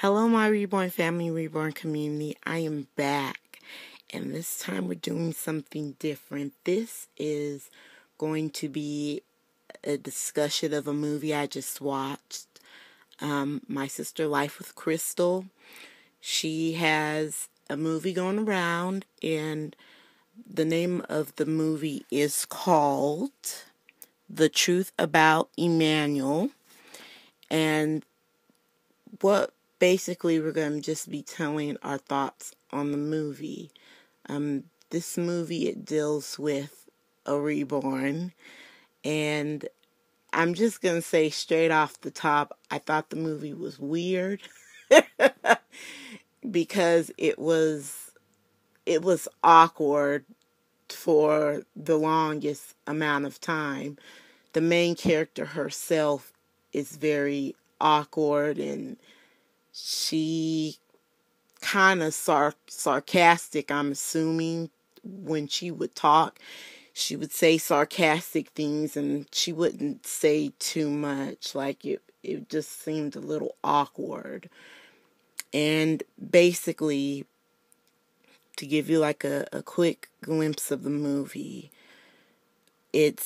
Hello, my Reborn family, Reborn community. I am back, and this time we're doing something different. This is going to be a discussion of a movie I just watched. My sister, LifewithKrystle, she has a movie going around, and the name of the movie is called The Truth About Emanuel. And what basically we're going to just be telling our thoughts on the movie. This movie, it deals with a reborn, and I'm just going to say straight off the top, I thought the movie was weird because it was awkward for the longest amount of time. The main character herself is very awkward, and she kind of sarcastic, I'm assuming. When she would talk, she would say sarcastic things, and she wouldn't say too much. Like, it just seemed a little awkward. And basically, to give you like a quick glimpse of the movie, it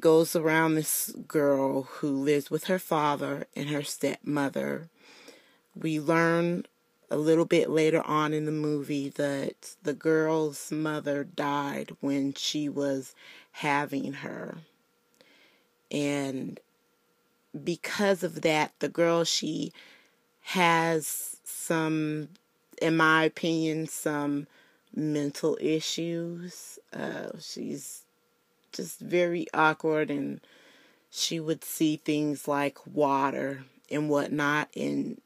goes around this girl who lives with her father and her stepmother. We learn a little bit later on in the movie that the girl's mother died when she was having her. And because of that, the girl, she has some, in my opinion, some mental issues. She's just very awkward, and she would see things like water and whatnot, and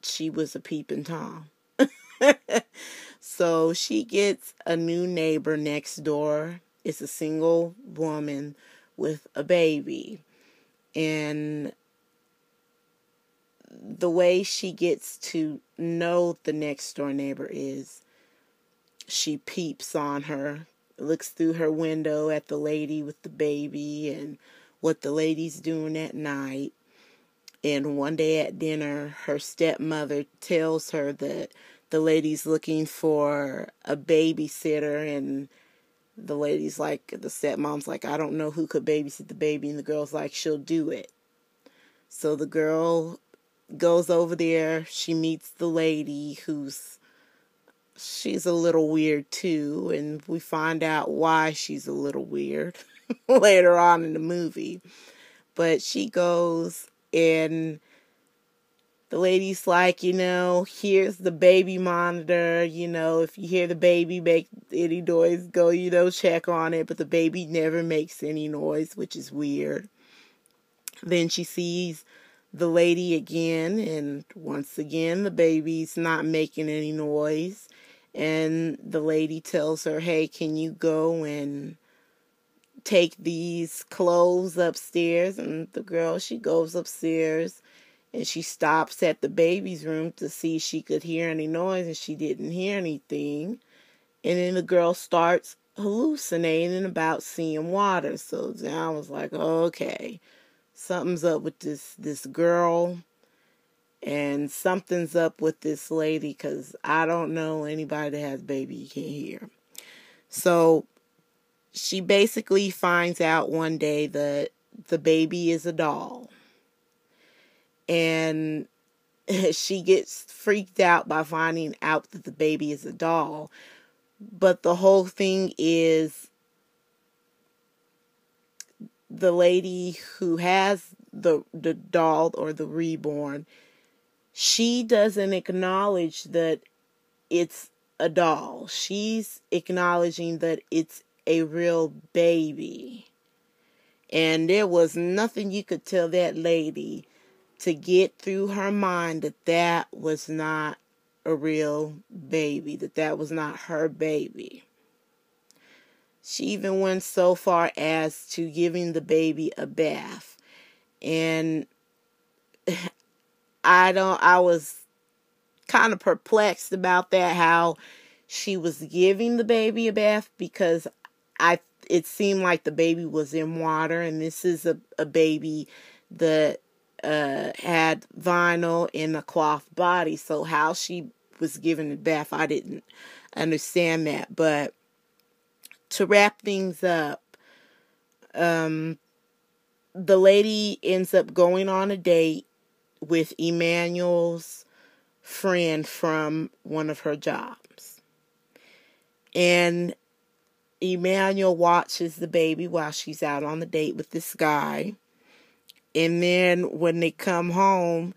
she was a peeping Tom. So she gets a new neighbor next door. It's a single woman with a baby. And the way she gets to know the next door neighbor is she peeps on her, looks through her window at the lady with the baby and what the lady's doing at night. And one day at dinner, her stepmother tells her that the lady's looking for a babysitter, and the stepmom's like, I don't know who could babysit the baby, and the girl's like, she'll do it. So the girl goes over there, she meets the lady she's a little weird too, and we find out why she's a little weird later on in the movie. But she goes, and the lady's like, here's the baby monitor, if you hear the baby make any noise, go, check on it. But the baby never makes any noise, which is weird. Then she sees the lady again, and once again, the baby's not making any noise. And the lady tells her, hey, can you go and take these clothes upstairs? And the girl, she goes upstairs, and she stops at the baby's room to see if she could hear any noise, and she didn't hear anything. And then the girl starts hallucinating about seeing water. So then I was like, okay, something's up with this girl, and something's up with this lady, because I don't know anybody that has a baby you can't hear. So she basically finds out one day that the baby is a doll. And she gets freaked out by finding out that the baby is a doll. But the whole thing is, the lady who has the doll, or the reborn, she doesn't acknowledge that it's a doll. She's acknowledging that it's a real baby. And there was nothing you could tell that lady to get through her mind that was not a real baby, that was not her baby. She even went so far as to giving the baby a bath. And I was kind of perplexed about that, how she was giving the baby a bath, because it seemed like the baby was in water, and this is a baby that had vinyl in a cloth body. So how she was given the bath, I didn't understand that. But to wrap things up, the lady ends up going on a date with Emanuel's friend from one of her jobs. And Emanuel watches the baby while she's out on the date with this guy. And then when they come home,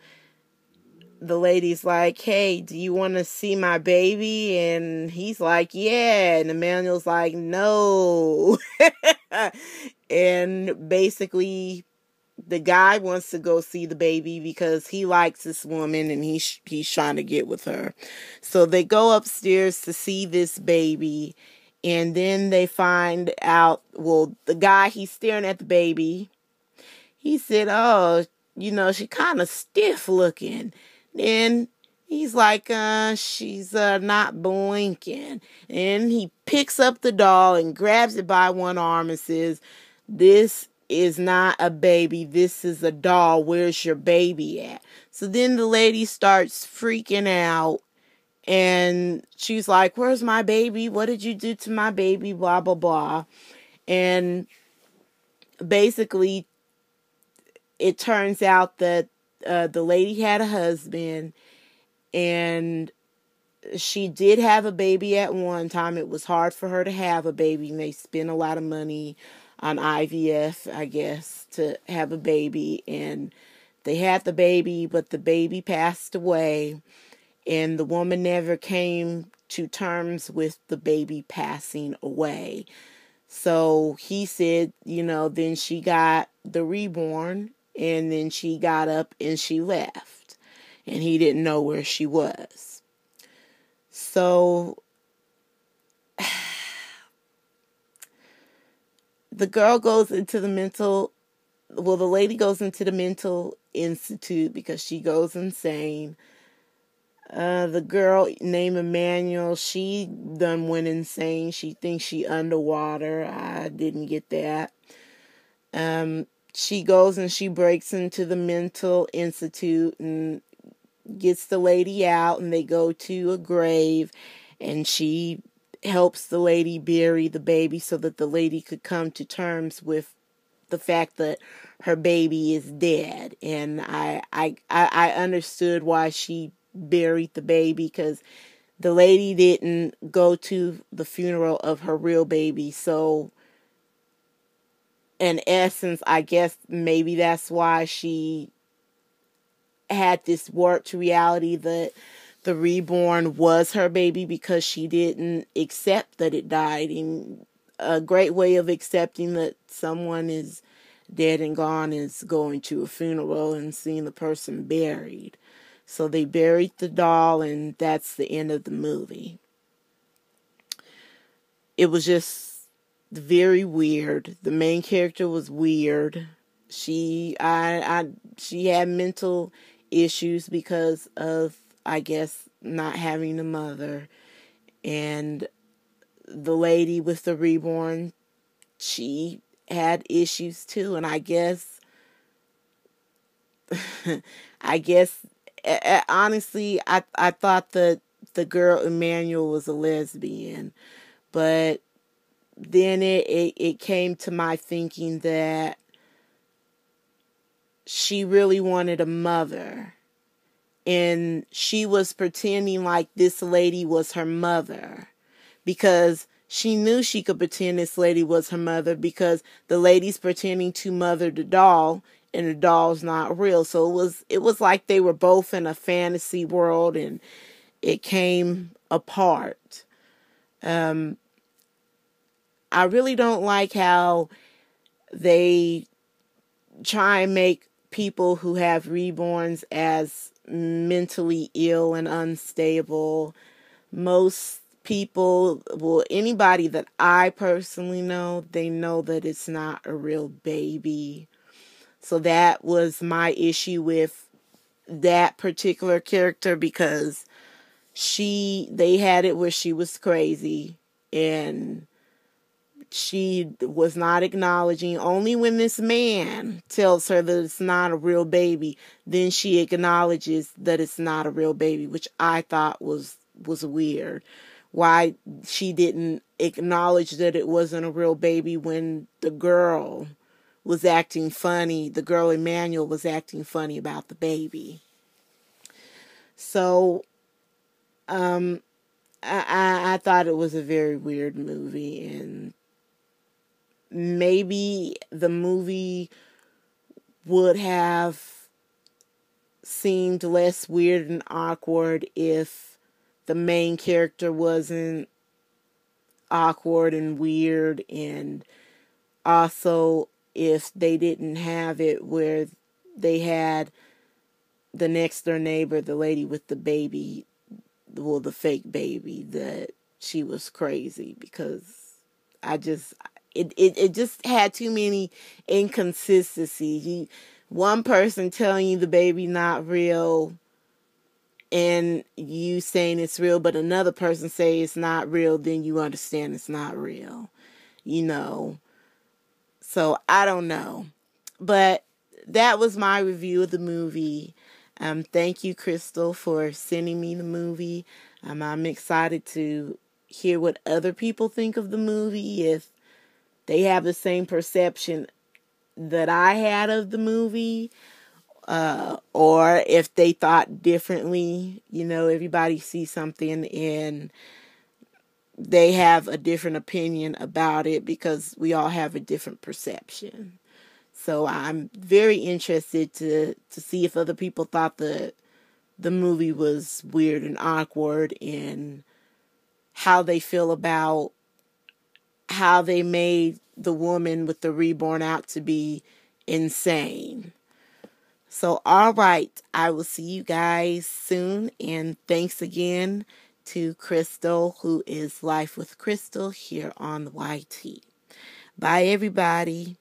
the lady's like, hey, do you want to see my baby? And he's like, yeah. And Emmanuel's like, no. And basically, the guy wants to go see the baby because he likes this woman and he's trying to get with her. So they go upstairs to see this baby. And then they find out, well, the guy, he's staring at the baby. He said, oh, she kind of stiff looking. Then he's like, she's not blinking. And he picks up the doll and grabs it by one arm and says, this is not a baby. This is a doll. Where's your baby at? So then the lady starts freaking out. And she's like, where's my baby? What did you do to my baby? Blah, blah, blah. And basically, it turns out that the lady had a husband, and she did have a baby at one time. It was hard for her to have a baby, and they spent a lot of money on IVF, I guess, to have a baby. And they had the baby, but the baby passed away, and the woman never came to terms with the baby passing away. So he said, then she got the Reborn, and then she got up and she left. And he didn't know where she was. So the girl goes into the lady goes into the mental institute because she goes insane. The girl named Emanuel, she done went insane. She thinks she underwater. I didn't get that. She goes and she breaks into the mental institute and gets the lady out, and they go to a grave, and she helps the lady bury the baby so that the lady could come to terms with the fact that her baby is dead. And I understood why she buried the baby, because the lady didn't go to the funeral of her real baby. So in essence, I guess maybe that's why she had this warped reality that the Reborn was her baby, because she didn't accept that it died. And a great way of accepting that someone is dead and gone is going to a funeral and seeing the person buried. So they buried the doll, and that's the end of the movie. It was just very weird. The main character was weird. She had mental issues because of, I guess, not having a mother. And the lady with the Reborn, she had issues too. And I guess honestly, I thought that the girl Emanuel was a lesbian, but then it came to my thinking that she really wanted a mother, and she was pretending like this lady was her mother, because she knew she could pretend this lady was her mother, because the lady's pretending to mother the doll, and the doll's not real. So it was like they were both in a fantasy world, and it came apart. I really don't like how they try and make people who have reborns as mentally ill and unstable. Most people, well, anybody that I personally know, they know that it's not a real baby. So that was my issue with that particular character, because they had it where she was crazy, and she was not acknowledging. Only when this man tells her that it's not a real baby, then she acknowledges that it's not a real baby, which I thought was weird. Why she didn't acknowledge that it wasn't a real baby when the girl was acting funny. The girl Emanuel was acting funny about the baby. So, I thought it was a very weird movie, and maybe the movie would have seemed less weird and awkward if the main character wasn't awkward and weird, and also if they didn't have it where they had the next door neighbor, the lady with the baby, well, the fake baby, that she was crazy, because it just had too many inconsistencies. One person telling you the baby not real and you saying it's real, but another person say it's not real, then you understand it's not real, So I don't know. But that was my review of the movie. Thank you, Krystle, for sending me the movie. I'm excited to hear what other people think of the movie, if they have the same perception that I had of the movie, or if they thought differently. Everybody sees something and they have a different opinion about it because we all have a different perception. So I'm very interested to see if other people thought the movie was weird and awkward, and how they feel about how they made the woman with the reborn out to be insane. So, all right, I will see you guys soon, and thanks again to Krystle, who is Life with Krystle here on the YT. Bye, everybody.